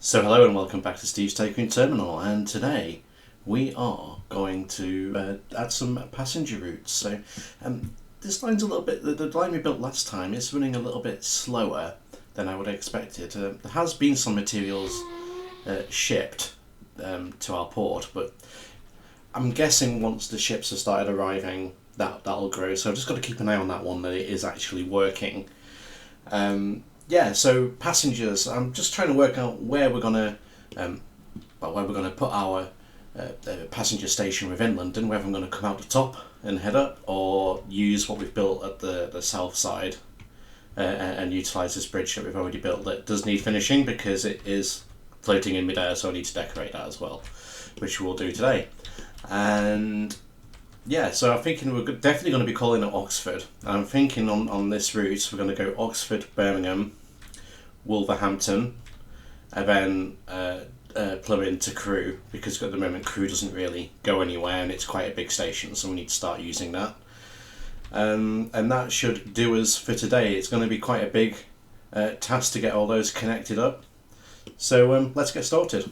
So hello and welcome back to Steve's Take-In Terminal, and today we are going to add some passenger routes. So this line's a little bit, the line we built last time is running a little bit slower than I would have expected. There has been some materials shipped to our port, but I'm guessing once the ships have started arriving that'll grow, so I've just got to keep an eye on that one, that it is actually working. Yeah, so passengers, I'm just trying to work out where we're gonna put our passenger station within London, whether I'm going to come out the top and head up, or use what we've built at the south side and utilise this bridge that we've already built that does need finishing because it is floating in midair, so I need to decorate that as well, which we'll do today. And yeah, so I'm thinking we're definitely going to be calling it Oxford. I'm thinking on this route we're going to go Oxford, Birmingham, Wolverhampton, and then plumb into Crewe, because at the moment Crewe doesn't really go anywhere and it's quite a big station, so we need to start using that. And that should do us for today. It's going to be quite a big task to get all those connected up. So let's get started.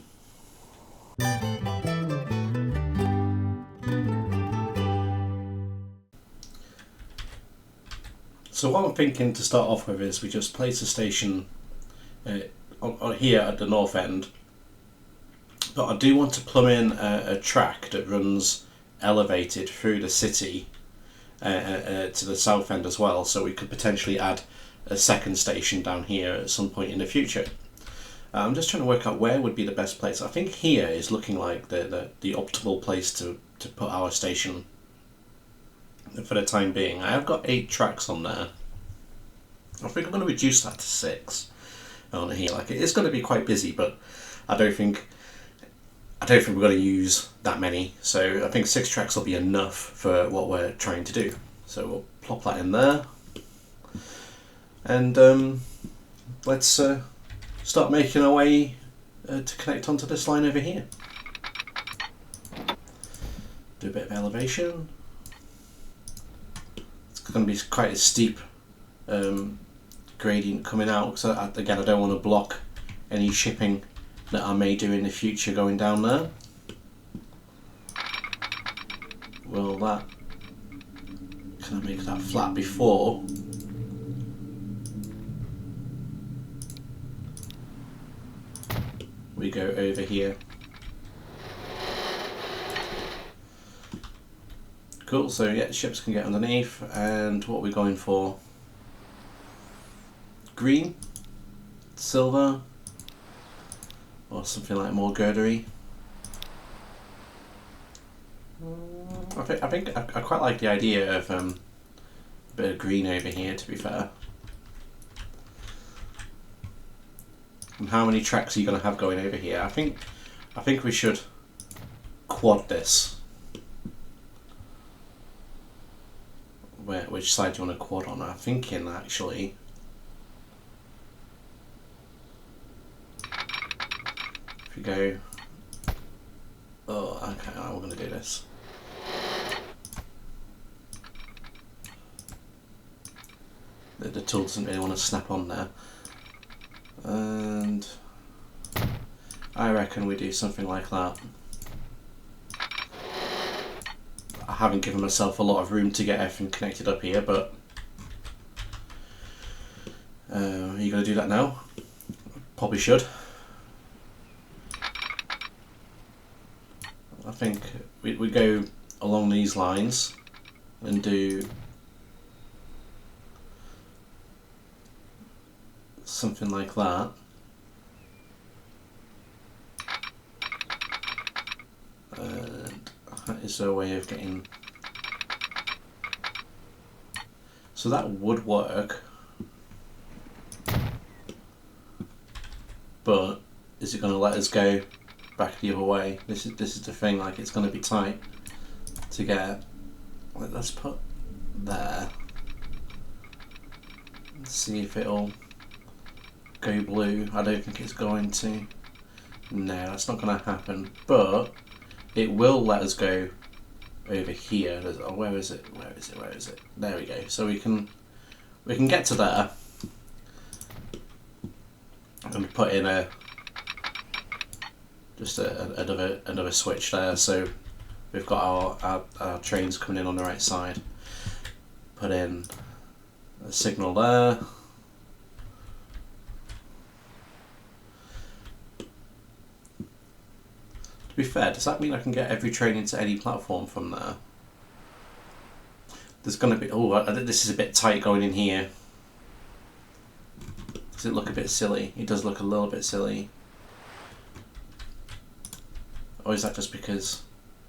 So what I'm thinking to start off with is we just place a station on here at the north end, but I do want to plumb in a track that runs elevated through the city to the south end as well, so we could potentially add a second station down here at some point in the future. I'm just trying to work out where would be the best place. I think here is looking like the optimal place to put our station for the time being. I have got 8 tracks on there. I think I'm going to reduce that to 6 on here. Like, it is going to be quite busy, but I don't think we're going to use that many. So I think 6 tracks will be enough for what we're trying to do. So we'll plop that in there, and let's start making our way to connect onto this line over here. Do a bit of elevation. It's going to be quite a steep gradient coming out, so again I don't want to block any shipping that I may do in the future going down there. Will that, can I make that flat before? We go over here. Cool, so yeah, ships can get underneath, and what we're going for? Green, silver, or something like more girdery. I think I quite like the idea of a bit of green over here, to be fair. And how many tracks are you going to have going over here? I think we should quad this. Which side do you want to quad on? I'm thinking actually if we go, oh okay, we're going to do this. The tool doesn't really want to snap on there, and I reckon we do something like that. I haven't given myself a lot of room to get everything connected up here, but are you going to do that now? Probably should. I think we go along these lines and do something like that. And that is a way of getting, so that would work, but is it going to let us go back the other way? This is the thing, like, it's going to be tight to get. Let's put there. Let's see if it'll go blue. I don't think it's going to. No, that's not going to happen, but it will let us go over here. Oh, where is it? Where is it? Where is it? There we go. So we can get to there. I'm going to put in a Just another switch there, so we've got our trains coming in on the right side. Put in a signal there. To be fair, does that mean I can get every train into any platform from there? There's going to be... Oh, I think this is a bit tight going in here. Does it look a bit silly? It does look a little bit silly. Or is that just because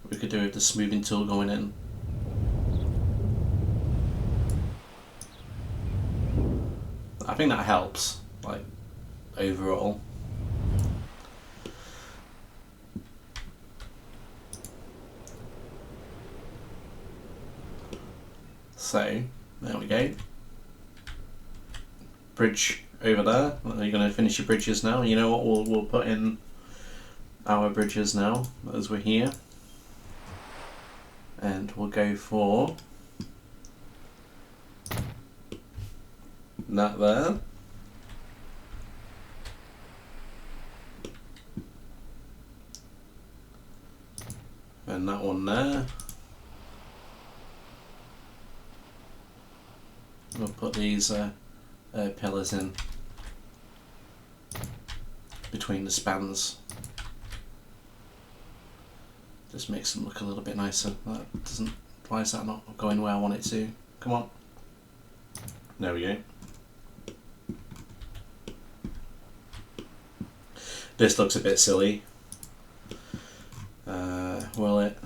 we could do it with the smoothing tool going in? I think that helps, like, overall. So, there we go. Bridge over there. Are you going to finish your bridges now? You know what, we'll put in our bridges now as we're here. And we'll go for that there. And that one there. We'll put these pillars in between the spans. Just makes them look a little bit nicer. That doesn't. Why is that not going where I want it to? Come on. There we go. This looks a bit silly. Will it?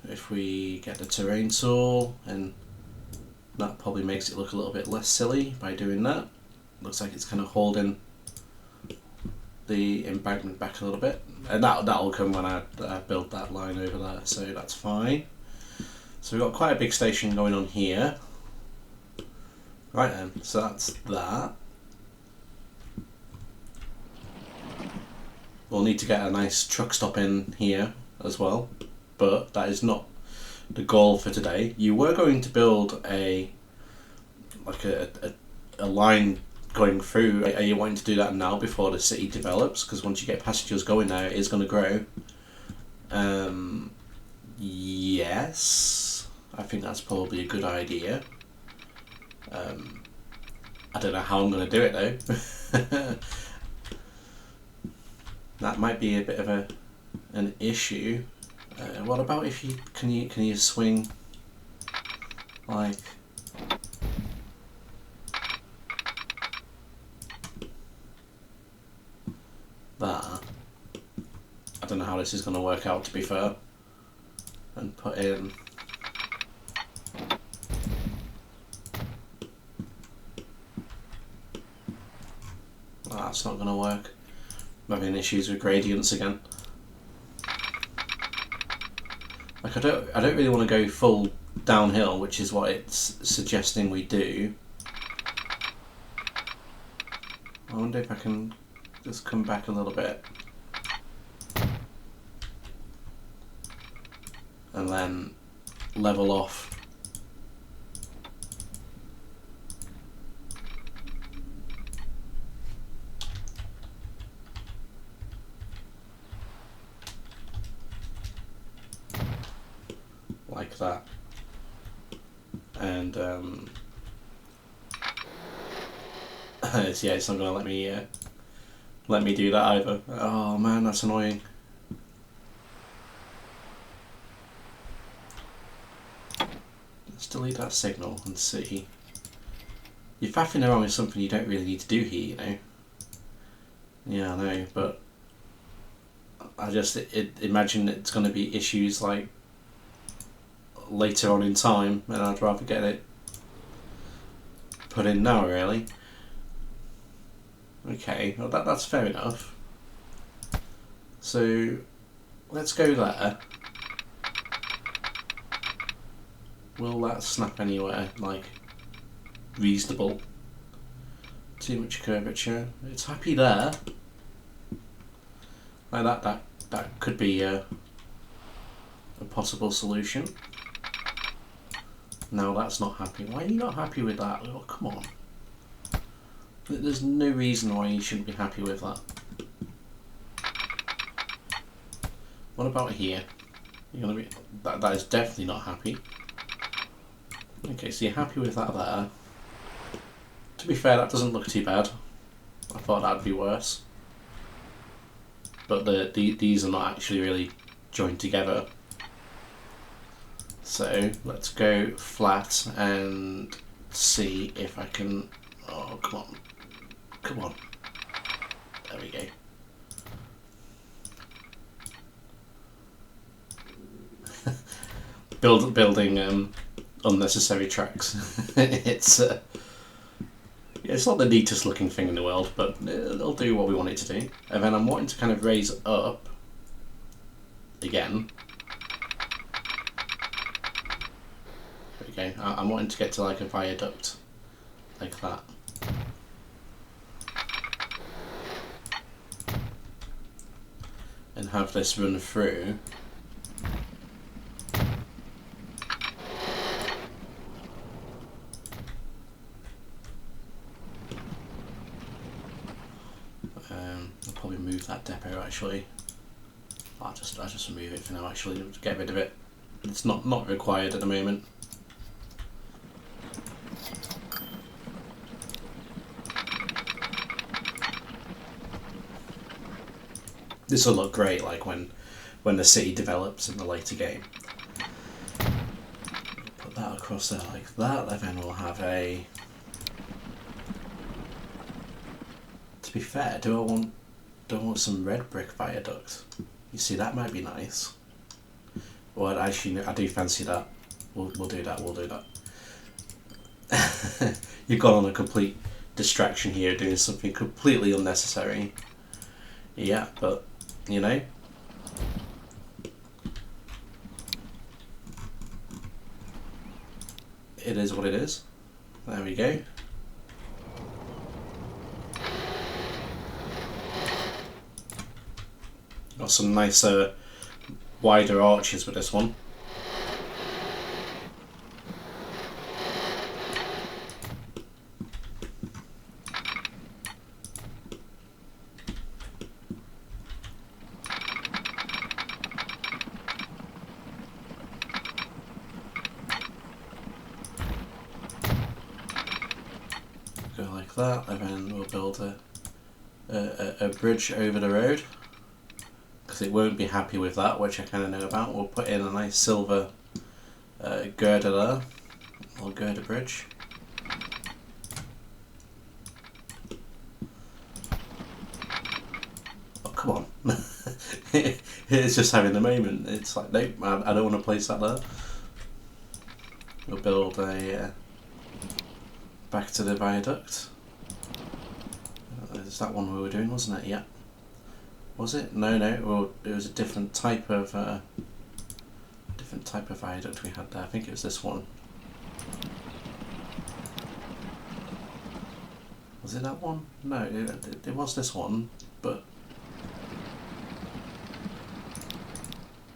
If we get the terrain tool, and that probably makes it look a little bit less silly by doing that. Looks like it's kind of holding the embankment back a little bit, and that'll come when I build that line over there, so that's fine. So we've got quite a big station going on here. Right then, so that's that. We'll need to get a nice truck stop in here as well, but that is not the goal for today. You were going to build a line going through. Are you wanting to do that now before the city develops? Because once you get passengers going there, it is going to grow. Yes, I think that's probably a good idea. I don't know how I'm going to do it though. That might be a bit of an issue. What about if you can you swing like that? I don't know how this is going to work out, to be fair. And put in that's not going to work. I'm having issues with gradients again. Like I don't really want to go full downhill, which is what it's suggesting we do. I wonder if I can just come back a little bit and then level off. Like that. And yeah, it's not gonna let me do that either. Oh man, that's annoying. Let's delete that signal and see. You're faffing around with something you don't really need to do here, you know. Yeah, I know, but I just imagine it's going to be issues like later on in time, and I'd rather get it put in now, really. Okay, well that's fair enough. So let's go there. Will that snap anywhere like reasonable? Too much curvature. It's happy there. Like that could be a possible solution. No, that's not happy. Why are you not happy with that? Oh, come on. There's no reason why you shouldn't be happy with that. What about here? You're gonna be that is definitely not happy. Okay, so you're happy with that there. To be fair, that doesn't look too bad. I thought that'd be worse. But these are not actually really joined together. So let's go flat and see if I can. Oh, come on. Come on. There we go. Building unnecessary tracks. It's not the neatest looking thing in the world, but it'll do what we want it to do. And then I'm wanting to kind of raise up again. There we go. I'm wanting to get to like a viaduct like that. And have this run through. I'll probably move that depot actually. I'll just remove it for now actually, get rid of it. It's not required at the moment. This will look great like when the city develops in the later game. Put that across there like that, and then we'll have a... To be fair, do I want some red brick viaduct? You see, that might be nice. Well, actually, I do fancy that. We'll do that. We'll do that. You've gone on a complete distraction here, doing something completely unnecessary. Yeah, but you know, it is what it is. There we go. Got some nice wider arches with this one. Go like that, and then we'll build a bridge over the road. Because it won't be happy with that, which I kind of know about. We'll put in a nice silver girder there, or girder bridge. Oh, come on. It's just having the moment. It's like, nope, I don't want to place that there. We'll build a back to the viaduct. Is that one we were doing, wasn't it? Yeah. Was it? No. Well, it was a different type of viaduct we had there. I think it was this one. Was it that one? No, it was this one, but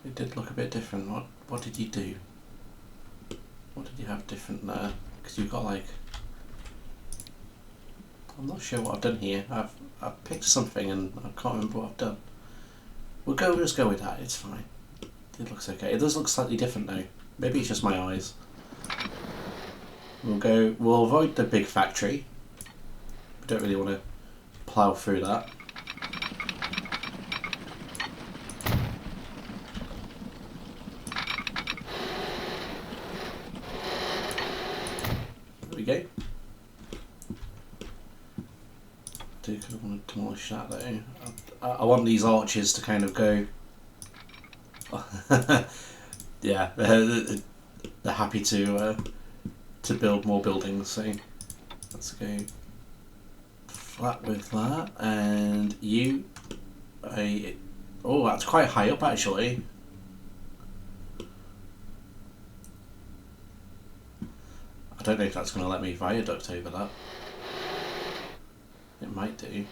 it did look a bit different. What did you do? What did you have different there? Because you've got like, I'm not sure what I've done here. I've picked something and I can't remember what I've done. We'll just go with that, it's fine. It looks okay. It does look slightly different though. Maybe it's just my eyes. We'll avoid the big factory. We don't really want to plough through that. There we go. Do kind of want to demolish that though. I want these arches to kind of go. Yeah, they're happy to build more buildings. So let's go flat with that, and you. Oh, that's quite high up actually. I don't know if that's going to let me viaduct over that. It might do.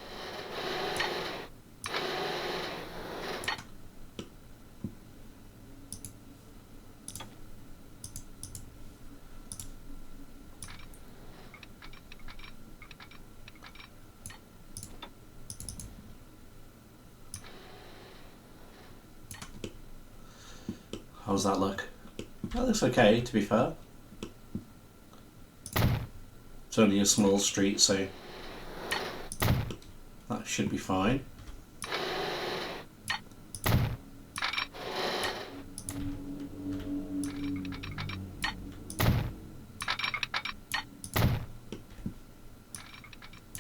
How's that look? That looks okay, to be fair. It's only a small street, so that should be fine.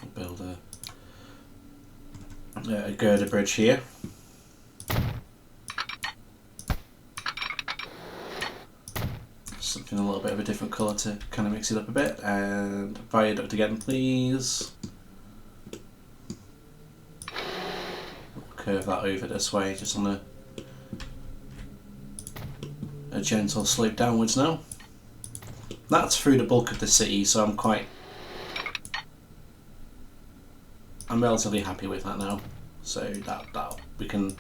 I'll build a girder bridge here. Something a little bit of a different colour to kind of mix it up a bit, and viaduct again please. Curve that over this way, just on a gentle slope downwards now. That's through the bulk of the city, so I'm relatively happy with that now. So that we can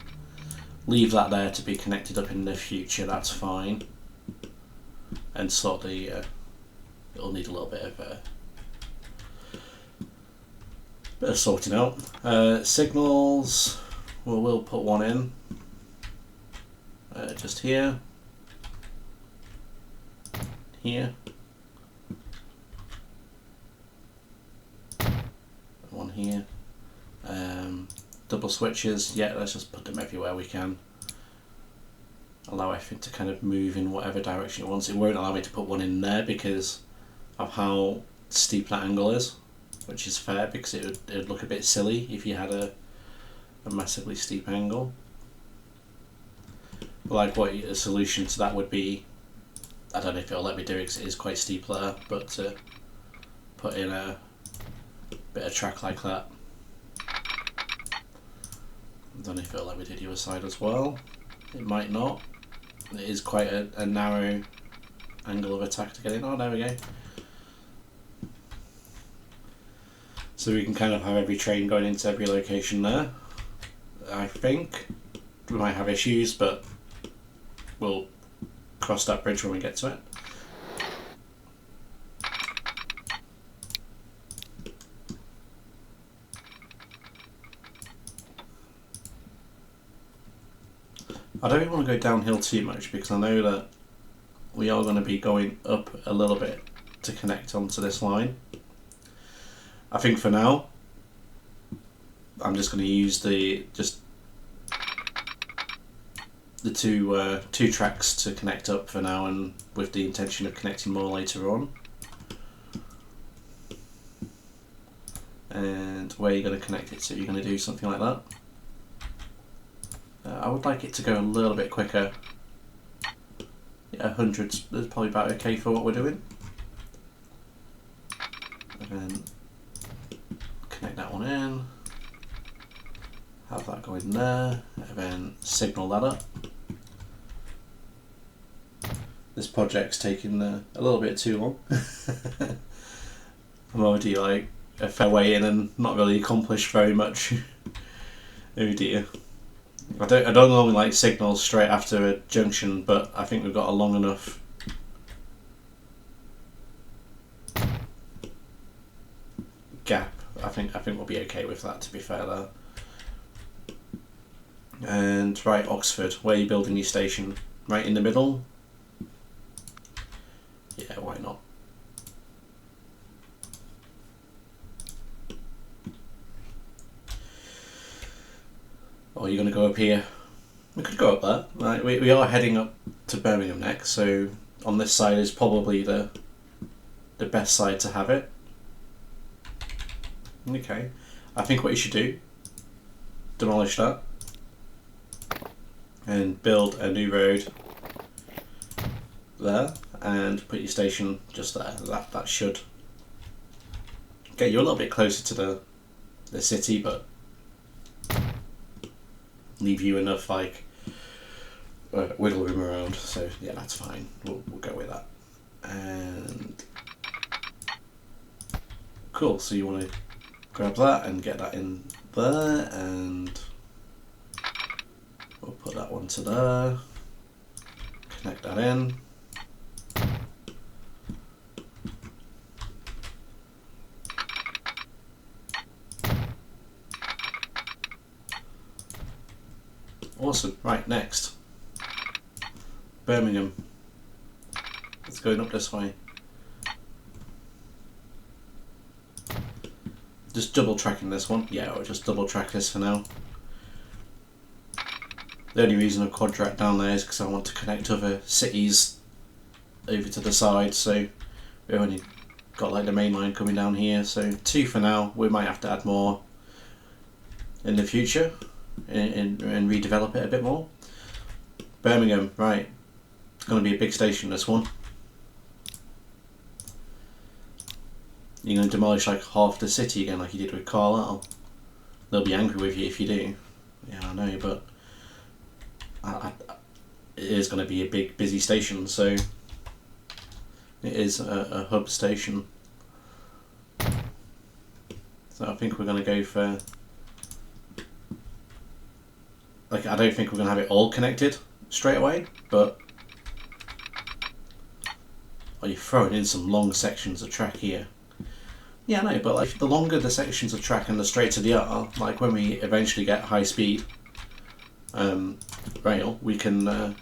leave that there to be connected up in the future, that's fine. And sort of it'll need a little bit of sorting out. Signals, we'll put one in just here, one here. Double switches, yeah, let's just put them everywhere we can. Allow everything to kind of move in whatever direction it wants. It won't allow me to put one in there because of how steep that angle is, which is fair because it would look a bit silly if you had a massively steep angle. But like what a solution to that would be, I don't know if it'll let me do it because it is quite steep there, but to put in a bit of track like that. I don't know if it'll let me do the other side as well. It might not. It is quite a narrow angle of attack to get in. Oh, there we go. So we can kind of have every train going into every location there. I think we might have issues, but we'll cross that bridge when we get to it. I don't even want to go downhill too much because I know that we are going to be going up a little bit to connect onto this line. I think for now I'm just going to use the two tracks to connect up for now, and with the intention of connecting more later on. And where you're going to connect it to, you're going to do something like that. I would like it to go a little bit quicker. Yeah, 100's probably about okay for what we're doing. And then connect that one in. Have that go in there, and then signal that up. This project's taking a little bit too long. I'm already like a fair way in and not really accomplished very much. Oh dear. I don't normally like signals straight after a junction, but I think we've got a long enough gap. I think we'll be okay with that, to be fair there. And right, Oxford, where are you building your station? Right in the middle? Yeah, why not? Or you're going to go up here? We could go up there. Right, we are heading up to Birmingham next, so on this side is probably the best side to have it. Okay, I think what you should do, demolish that and build a new road there and put your station just there. That should get you a little bit closer to the city, but leave you enough like wiggle room around. So yeah, that's fine. We'll go with that. And cool. So you want to grab that and get that in there, and we'll put that one to there. Connect that in. Awesome. Right, next. Birmingham. It's going up this way. Just double tracking this one. Yeah, I'll just double track this for now. The only reason I've quad tracked down there is because I want to connect other cities over to the side, so we've only got like the main line coming down here, so 2 for now. We might have to add more in the future and redevelop it a bit more. Birmingham, right, it's going to be a big station, this one. You're going to demolish like half the city again like you did with Carlisle. They'll be angry with you if you do. Yeah, I know, but it is going to be a big busy station, so it is a hub station. So I think we're going to go for, like, I don't think we're going to have it all connected straight away, but you're throwing in some long sections of track here. Yeah, no, but like the longer the sections of track and the straighter they are, like when we eventually get high speed rail, we can,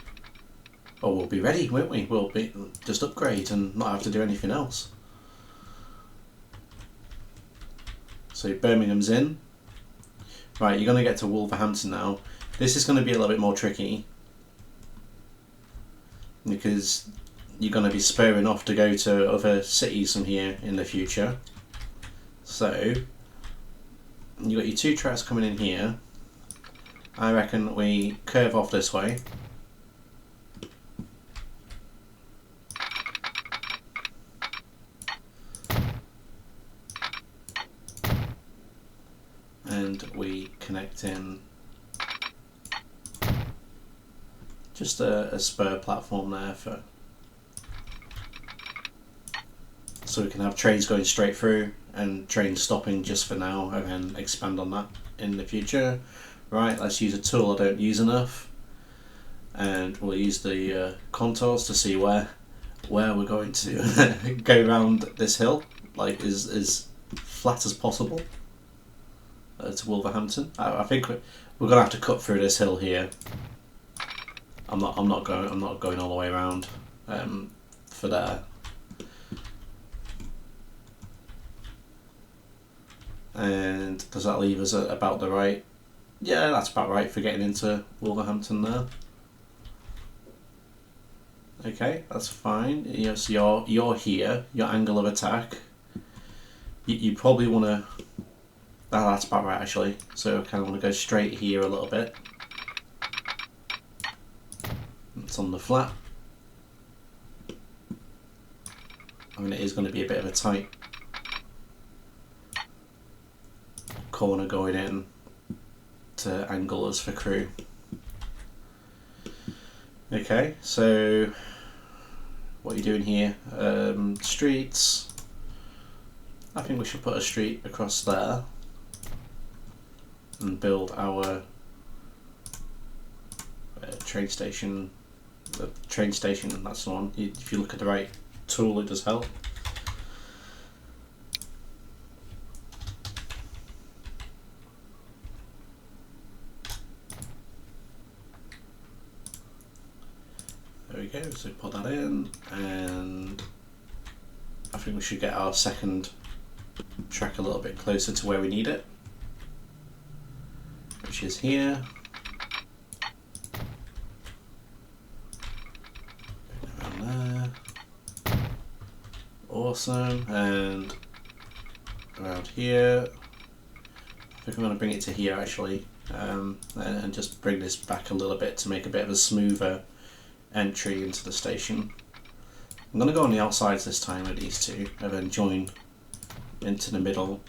we'll be ready, won't we? We'll be just upgrade and not have to do anything else. So Birmingham's in. Right, you're going to get to Wolverhampton now. This is going to be a little bit more tricky because you're going to be spurring off to go to other cities from here in the future. So you've got your 2 tracks coming in here. I reckon we curve off this way. And we connect in just a spur platform there for, so we can have trains going straight through and trains stopping just for now, and then expand on that in the future. Right, let's use a tool I don't use enough, and we'll use the contours to see where we're going to go around this hill, like as flat as possible to Wolverhampton. I think we're gonna have to cut through this hill here. I'm not going all the way around for there. And does that leave us at about the right? Yeah, that's about right for getting into Wolverhampton there. Okay, that's fine. Yes, you're here. Your angle of attack. You probably want to. Oh, that's about right actually. So I kind of want to go straight here a little bit. It's on the flat. I mean, it is going to be a bit of a tight corner going in to angle us for crew. Okay, so what are you doing here? Streets. I think we should put a street across there and build our train station. The train station, that's the one. If you look at the right tool, it does help. There we go, so put that in, and I think we should get our second track a little bit closer to where we need it, which is here. Around there. Awesome, and around here. I think I'm going to bring it to here actually, and just bring this back a little bit to make a bit of a smoother entry into the station. I'm going to go on the outsides this time with these two and then join into the middle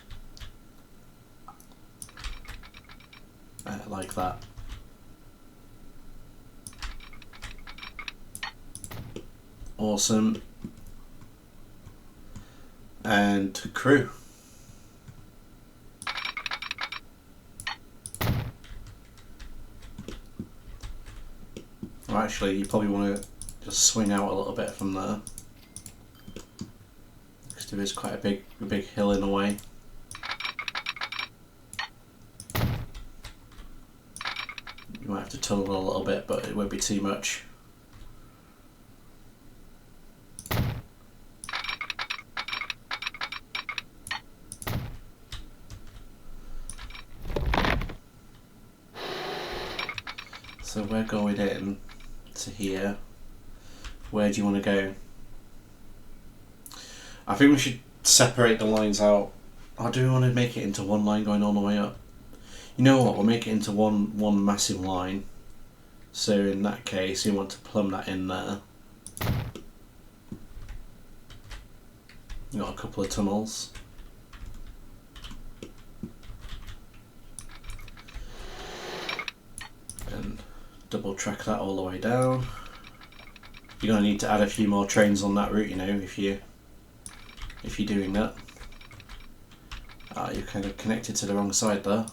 like that. Awesome. And crew. Well, actually, you probably want to just swing out a little bit from there, because there is quite a big hill in the way. You might have to tunnel a little bit, but it won't be too much. So we're going in to here. Where do you want to go? I think we should separate the lines out. Or do we want to make it into one line going all the way up? You know what, we'll make it into one massive line. So in that case, you want to plumb that in there. You've got a couple of tunnels. And double track that all the way down. You're going to need to add a few more trains on that route, you know, if you're doing that. You're kind of connected to the wrong side there.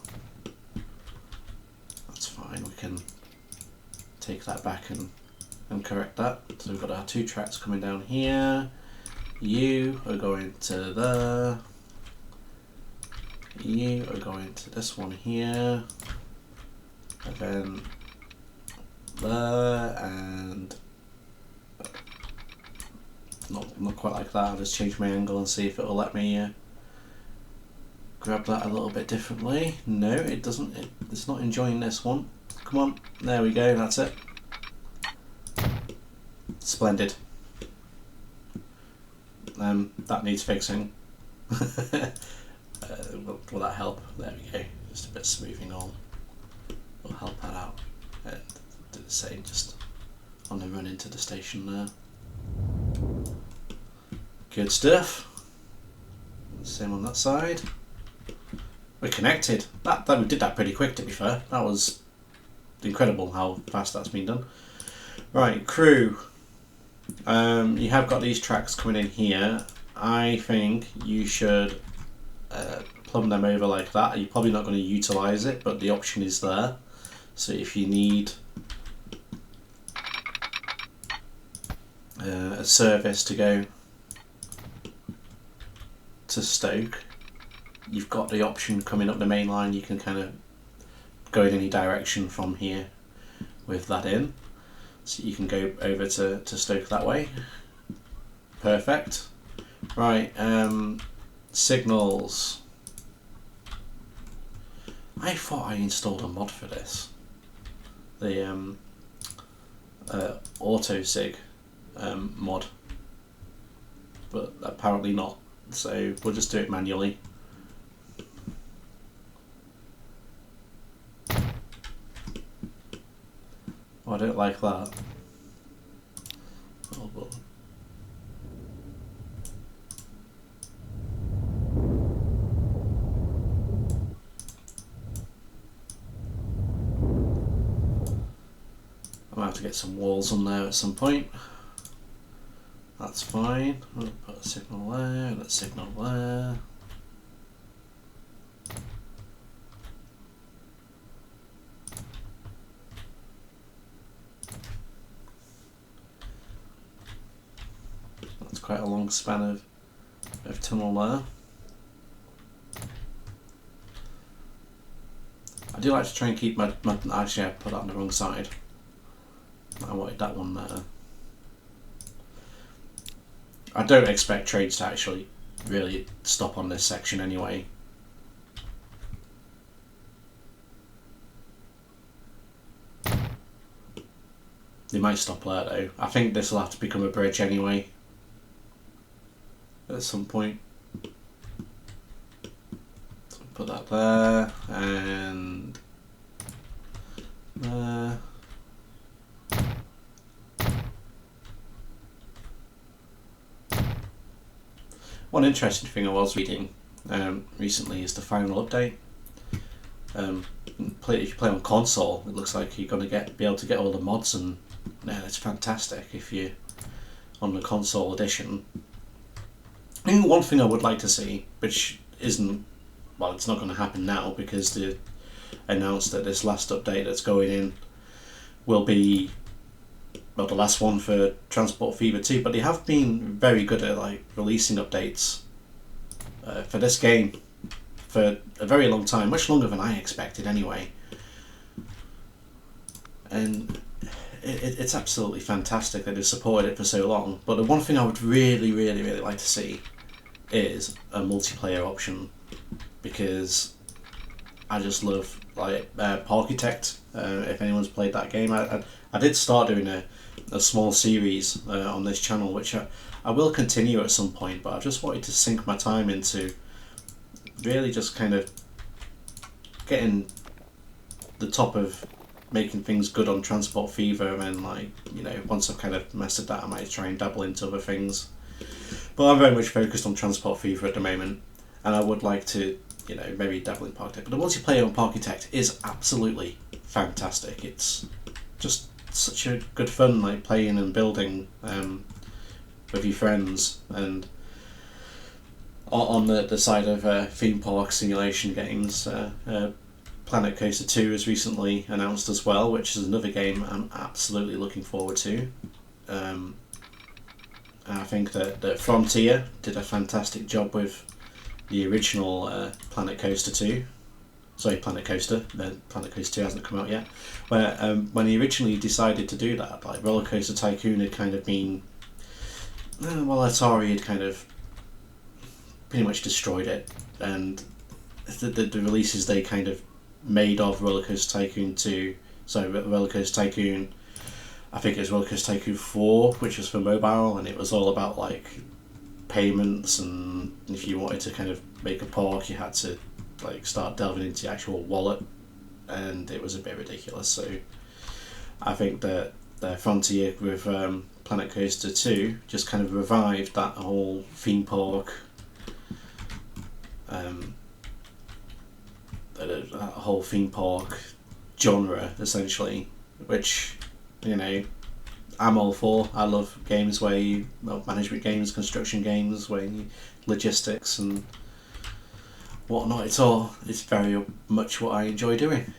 That's fine, we can take that back and correct that. So we've got our 2 tracks coming down here. You are going to there. You are going to this one here. And then there, and not quite like that. I'll just change my angle and see if it'll let me grab that a little bit differently. No, it doesn't. It's not enjoying this one. Come on, there we go, that's it. Splendid. That needs fixing. Will that help? There we go. Just a bit of smoothing on. Will help that out. And do the same just on the run into the station there. Good stuff. Same on that side. We're connected. That we did that pretty quick, to be fair. That was incredible how fast that's been done. Right, crew. You have got these tracks coming in here. I think you should plumb them over like that. You're probably not going to utilise it, but the option is there. So if you need a service to go to Stoke, you've got the option coming up the main line. You can kind of go in any direction from here with that in. So you can go over to Stoke that way. Perfect. Right, signals. I thought I installed a mod for this. The auto sig mod. But apparently not. So we'll just do it manually. Oh, I don't like that. Oh, well. I'm going to have to get some walls on there at some point. That's fine. We'll put a signal there and a signal there. That's quite a long span of tunnel there. I do like to try and keep my actually I put that on the wrong side. I wanted that one there. I don't expect trains to actually really stop on this section anyway. They might stop there though. I think this will have to become a bridge anyway at some point. So put that there and there. One interesting thing I was reading recently is the final update. If you play on console, it looks like you're going to be able to get all the mods, and it's fantastic if you're on the console edition. I think one thing I would like to see, which isn't, well, it's not going to happen now because they announced that this last update that's going in will be, well, the last one for Transport Fever 2, but they have been very good at like releasing updates for this game for a very long time, much longer than I expected anyway. And it's absolutely fantastic that they've supported it for so long. But the one thing I would really like to see is a multiplayer option, because I just love like Parkitect if anyone's played that game. I did start doing a small series on this channel, which I will continue at some point, but I just wanted to sink my time into really just kind of getting the top of making things good on Transport Fever, and then, like, you know, once I've kind of mastered that, I might try and dabble into other things. But I'm very much focused on Transport Fever at the moment, and I would like to, you know, maybe dabble in Parkitect. But the multiplayer on Parkitect is absolutely fantastic. It's just such a good fun, like playing and building with your friends. And on the side of theme park simulation games, Planet Coaster 2 has recently announced as well, which is another game I'm absolutely looking forward to. I think that Frontier did a fantastic job with the original Planet Coaster 2. Sorry, Planet Coaster. Planet Coaster 2 hasn't come out yet. Where when he originally decided to do that, like, Roller Coaster Tycoon had kind of been... well, Atari had kind of pretty much destroyed it, and the releases they kind of made of Roller Coaster Tycoon 2... Sorry, Roller Coaster Tycoon... I think it was Roller Coaster Tycoon 4, which was for mobile, and it was all about, like, payments, and if you wanted to kind of make a park, you had to, like, start delving into the actual wallet, and it was a bit ridiculous. So I think that the Frontier with Planet Coaster 2 just kind of revived that whole theme park, that whole theme park genre, essentially, which, you know, I'm all for. I love games where you, well, management games, construction games, where you, logistics and whatnot. It's very much what I enjoy doing.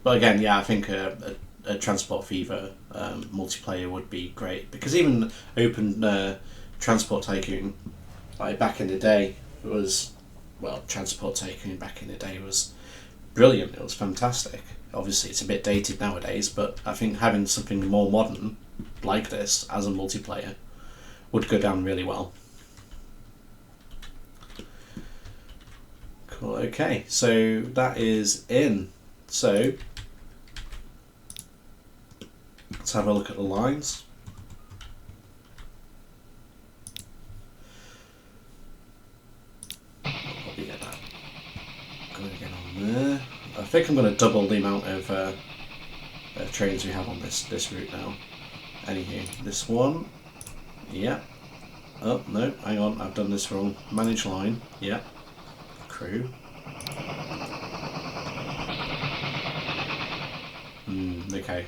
But again, yeah, I think a Transport Fever multiplayer would be great, because even Open Transport Tycoon, like back in the day, was, well, Transport Tycoon back in the day was brilliant. It was fantastic. Obviously, it's a bit dated nowadays, but I think having something more modern like this as a multiplayer would go down really well. Cool. Okay, so that is in. So let's have a look at the lines. I'll probably get that going again on there. I think I'm going to double the amount of trains we have on this route now. Anywho, this one, yeah. Oh no, hang on, I've done this wrong. Manage line, yeah. Crew. Okay.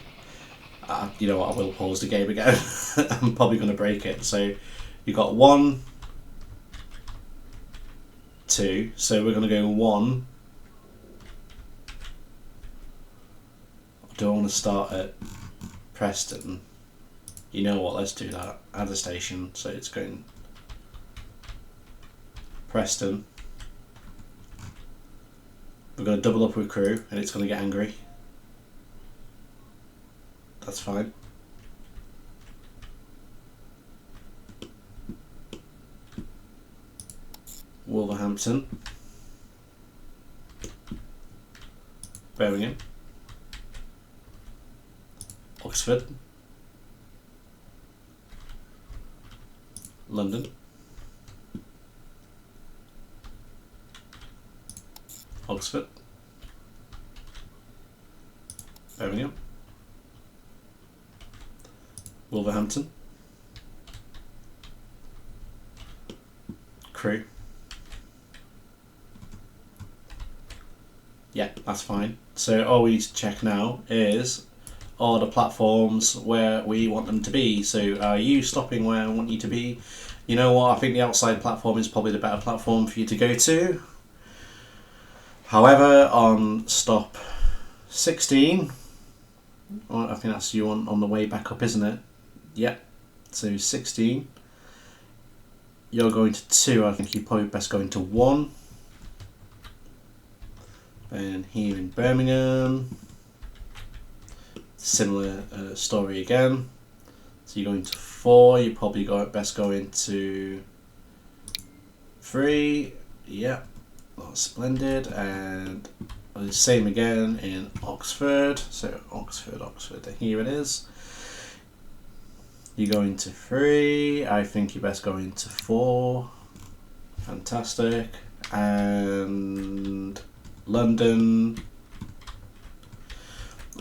You know what? I will pause the game again. I'm probably going to break it. So you got 1, 2. So we're going to go 1. Do I want to start at Preston? You know what, let's do that. Add a station, so it's going Preston. We're going to double up with crew, and it's going to get angry. That's fine. Wolverhampton. Birmingham. Oxford, London, Oxford, Birmingham, Wolverhampton, crew. Yeah, that's fine. So all we need to check now is, are the platforms where we want them to be? So are you stopping where I want you to be? You know what, I think the outside platform is probably the better platform for you to go to. However, on stop 16, I think that's you on the way back up, isn't it? Yeah, so 16. You're going to 2, I think you're probably best going to 1. And here in Birmingham, similar story again. So you're going to 4, you probably best go into 3. Yeah, that's splendid. And the same again in Oxford. So Oxford, here it is. You go into 3. I think you best go into 4. Fantastic. And London.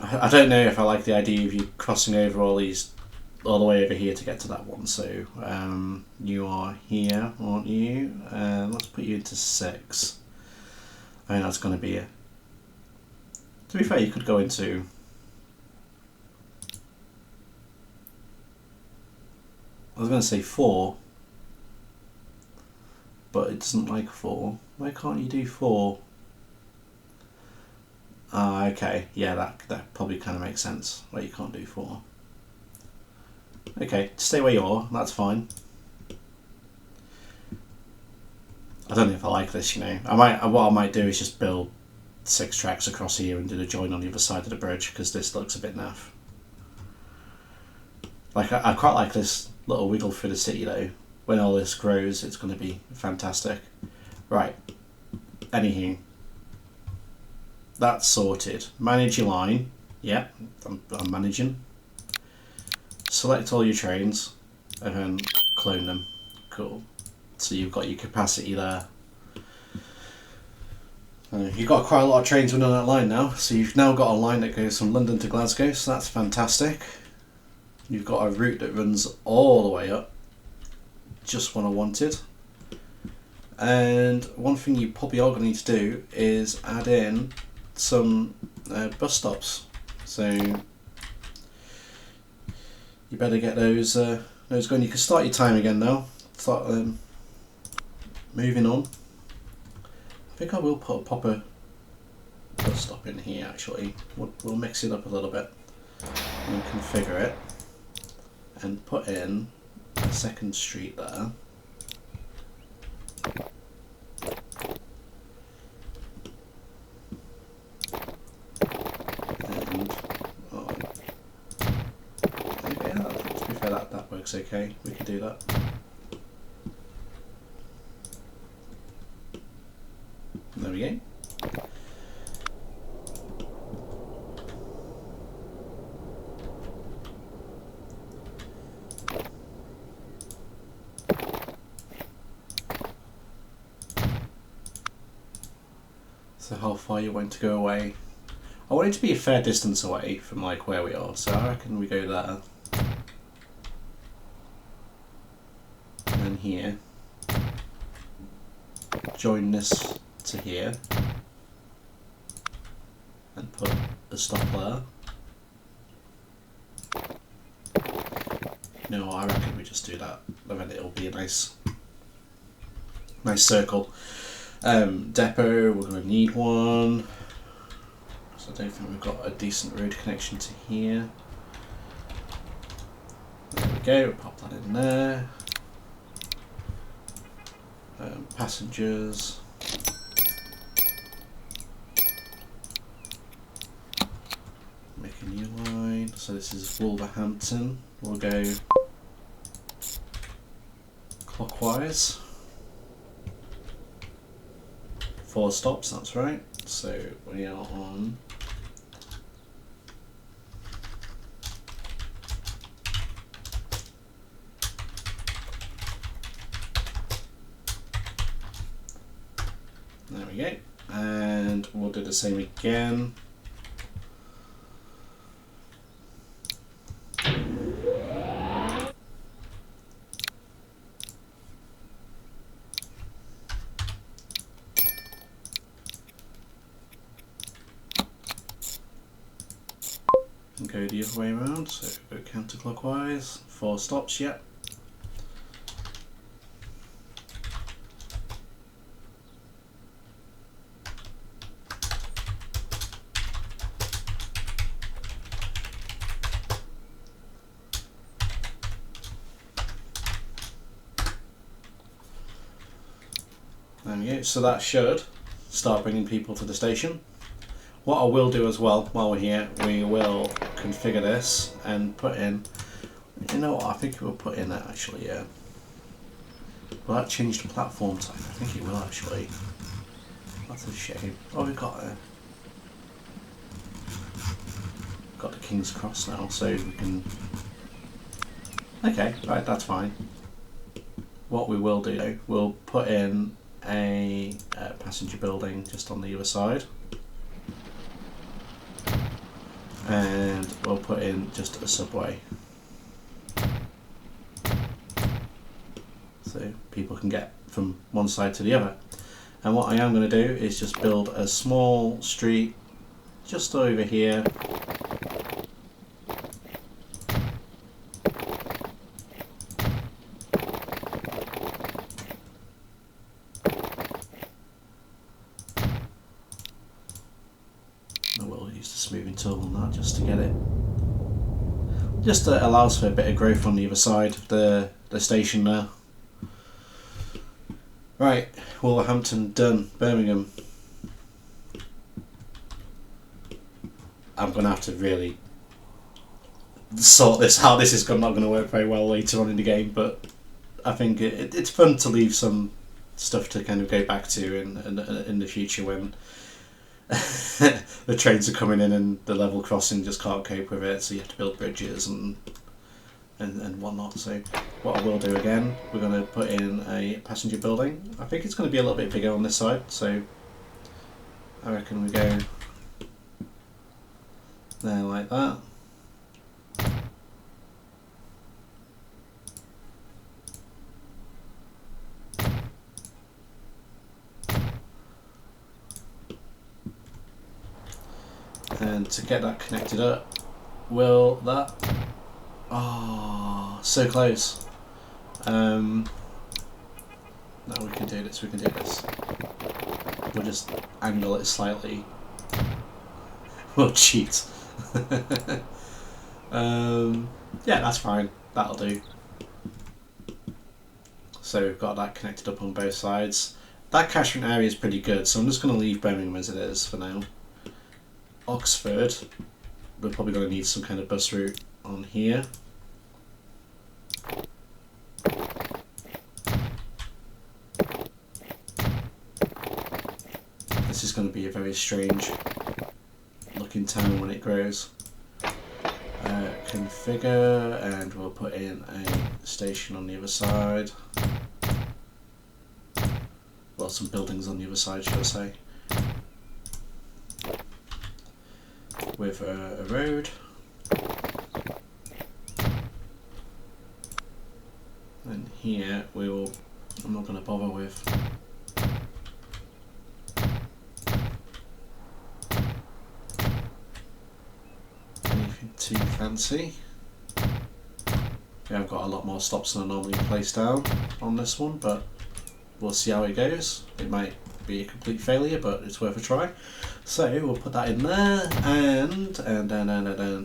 I don't know if I like the idea of you crossing over all the way over here to get to that one. So you are here, aren't you? Let's put you into 6. I mean, that's going to be a... To be fair, you could go into... I was going to say 4, but it doesn't like 4. Why can't you do 4? Ah, okay. Yeah, that probably kind of makes sense. Why you can't do 4. Okay, stay where you are. That's fine. I don't know if I like this. You know, what I might do is just build 6 tracks across here and do the join on the other side of the bridge, because this looks a bit naff. Like I quite like this little wiggle through the city though. When all this grows, it's going to be fantastic. Right. Anywho. That's sorted. Manage your line. Yeah, I'm managing. Select all your trains and then clone them. Cool. So you've got your capacity there. You've got quite a lot of trains running on that line now. So you've now got a line that goes from London to Glasgow, so that's fantastic. You've got a route that runs all the way up. Just what I wanted. And one thing you probably are going to need to do is add in some bus stops. So you better get those going. You can start your time again now. Start moving on. I think I will pop a bus stop in here actually. We'll mix it up a little bit and configure it and put in a 2nd street there. And to be fair, that works okay. We can do that. There we go. So how far you want to go away? I want it to be a fair distance away from like where we are, so I reckon we go there. And then here. Join this to here. And put a stop there. No, I reckon we just do that. And then it'll be a nice circle. Depot, we're going to need one. So I don't think we've got a decent road connection to here. There we go, pop that in there. Passengers. Make a new line. So this is Wolverhampton. We'll go clockwise. 4 stops, that's right. So we are on there we go. And we'll do the same again. Go the other way around, so go counterclockwise, 4 stops, yep. There we go, so that should start bringing people to the station. What I will do as well while we're here, we will configure this and put in, you know what, I think we'll put in that actually, yeah. Will that change the platform type? I think it will actually. That's a shame. Oh, we've got got the King's Cross now, so we can... Okay, right, that's fine. What we will do, though, we'll put in a passenger building just on the other side. And we'll put in just a subway. So people can get from one side to the other. And what I am going to do is just build a small street just over here. I will use the smoothing tool on that just to get it. Just allows for a bit of growth on the other side of the station there. Right, Wolverhampton done. Birmingham. I'm going to have to really sort this out. This is not going to work very well later on in the game, but I think it's fun to leave some stuff to kind of go back to in the future when the trains are coming in and the level crossing just can't cope with it, so you have to build bridges and whatnot. So what I will do again, we're going to put in a passenger building. I think it's going to be a little bit bigger on this side, so I reckon we go there like that. And to get that connected up, will that... Oh, so close. No, we can do this, We'll just angle it slightly. We'll cheat. Yeah, that's fine. That'll do. So we've got that connected up on both sides. That catchment area is pretty good, so I'm just going to leave Birmingham as it is for now. Oxford, we're probably going to need some kind of bus route on here. This is going to be a very strange looking town when it grows. Configure, and we'll put in a station on the other side. Well, some buildings on the other side, should I say. With a road. And here we will, I'm not going to bother with anything too fancy. Yeah, I've got a lot more stops than I normally place down on this one, but we'll see how it goes. It might be a complete failure, but it's worth a try. So we'll put that in there, and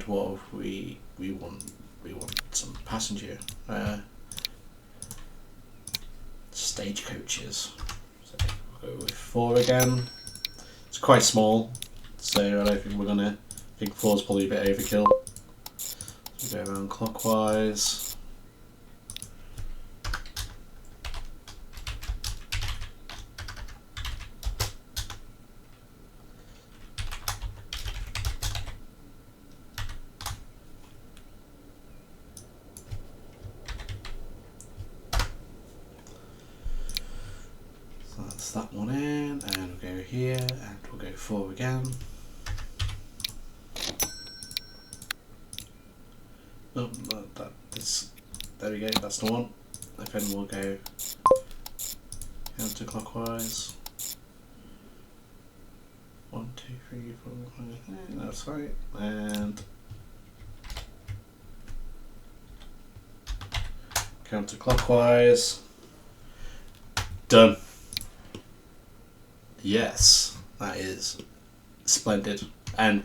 what have we want? We want some passenger stagecoaches. So we'll go with 4 again. It's quite small, so I don't think we're gonna. I think 4 is probably a bit overkill. So we go around clockwise. That's that one in, and we'll go here, and we'll go 4 again. Oh, there we go, that's the one. And then we'll go counterclockwise. 1, 2, 3, 4, 5, that's right, and counterclockwise. Done. Yes, that is splendid. And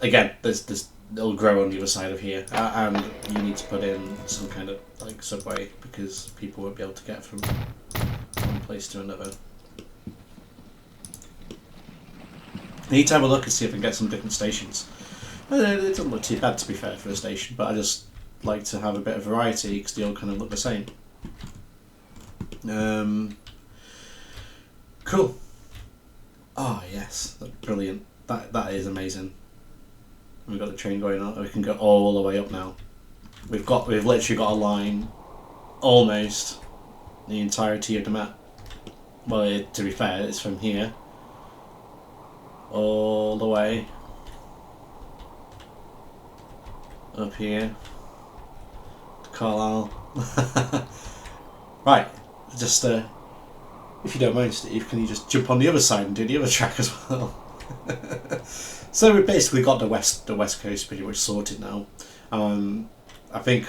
again, it'll grow on the other side of here, and you need to put in some kind of like subway because people won't be able to get from one place to another. I need to have a look and see if I can get some different stations. It doesn't look too bad, to be fair, for a station, but I just like to have a bit of variety because they all kind of look the same. Cool. Oh yes, that's brilliant. That is amazing. We've got the train going on. We can go all the way up now. We've literally got a line almost the entirety of the map. Well, to be fair, it's from here all the way up here to Carlisle. Right, just if you don't mind, Steve, can you just jump on the other side and do the other track as well? So we've basically got the west coast pretty much sorted now. I think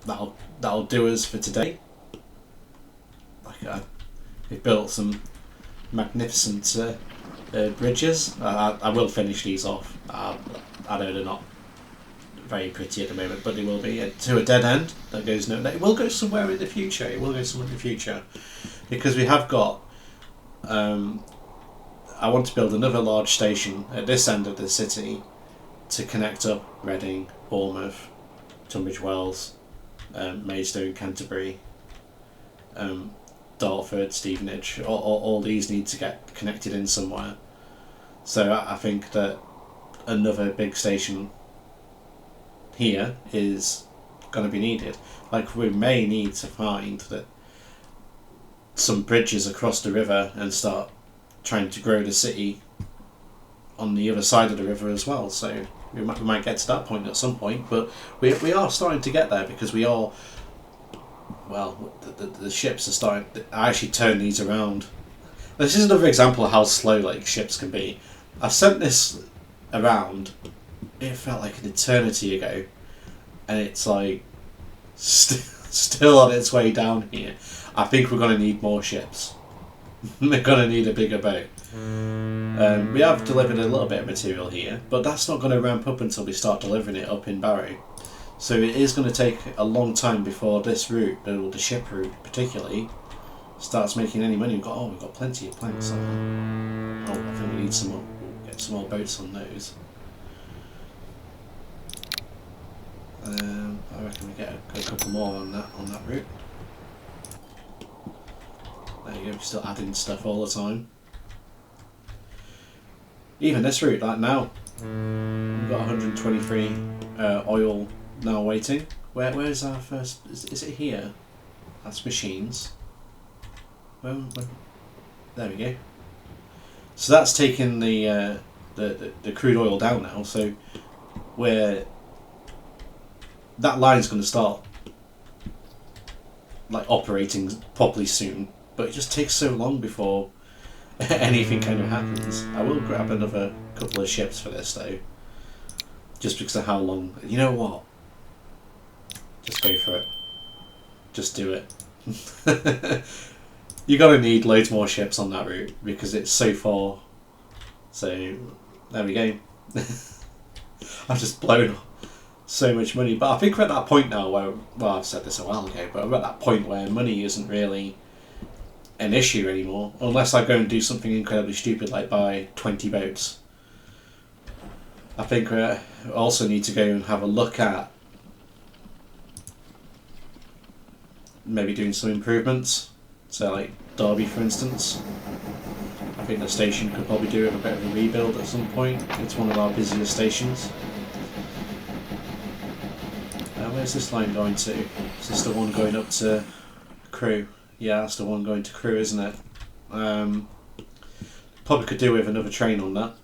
that'll do us for today. Like we've built some magnificent bridges. I will finish these off. I know they're not very pretty at the moment, but they will be to a dead end that goes nowhere. It will go somewhere in the future. It will go somewhere in the future because we have got. I want to build another large station at this end of the city to connect up Reading, Bournemouth, Tunbridge Wells, Maidstone, Canterbury, Dartford, Stevenage. All these need to get connected in somewhere. So I think that another big station here is going to be needed. Like we may need to find that some bridges across the river and start trying to grow the city on the other side of the river as well. So we might get to that point at some point, but we are starting to get there because we are. Well, the ships are starting. I actually turn these around. This is another example of how slow like ships can be. I sent this around. It felt like an eternity ago, and it's like still on its way down here. I think we're going to need more ships. We're going to need a bigger boat. We have delivered a little bit of material here, but that's not going to ramp up until we start delivering it up in Barrow. So it is going to take a long time before this route, the ship route particularly, starts making any money. We've got plenty of planks on there. I think we need some more. We'll get some more boats on those. I reckon we get a couple more on that route. There you go, we're still adding stuff all the time. Even this route, like now, we've got 123 oil now waiting. Where's our first? Is it here? That's machines. There we go. So that's taken the crude oil down now. So that line's going to start like operating properly soon. But it just takes so long before anything kind of happens. I will grab another couple of ships for this though, just because of how long. You know what? Just go for it. Just do it. You're gonna need loads more ships on that route because it's so far. So there we go. I've just blown so much money, but I think we're at that point now where, well, I've said this a while ago, but we're at that point where money isn't really an issue anymore, unless I go and do something incredibly stupid like buy 20 boats. I think we also need to go and have a look at maybe doing some improvements. So like Derby for instance, I think the station could probably do with a bit of a rebuild at some point. It's one of our busiest stations. Where's this line going to? Is this the one going up to Crewe? Yeah, that's the one going to Crewe, isn't it? Probably could do with another train on that.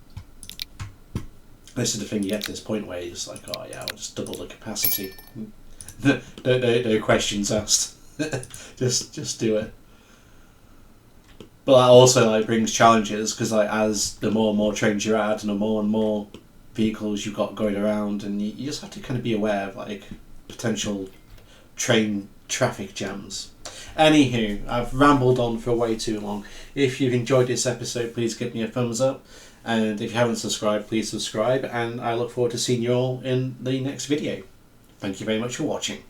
This is the thing, you get to this point where it's like, oh yeah, I'll just double the capacity. no questions asked. just do it. But that also like brings challenges because like as the more and more trains you add and the more and more vehicles you've got going around, and you just have to kind of be aware of like potential train traffic jams. Anywho, I've rambled on for way too long. If you've enjoyed this episode, please give me a thumbs up, and if you haven't subscribed, please subscribe, and I look forward to seeing you all in the next video. Thank you very much for watching.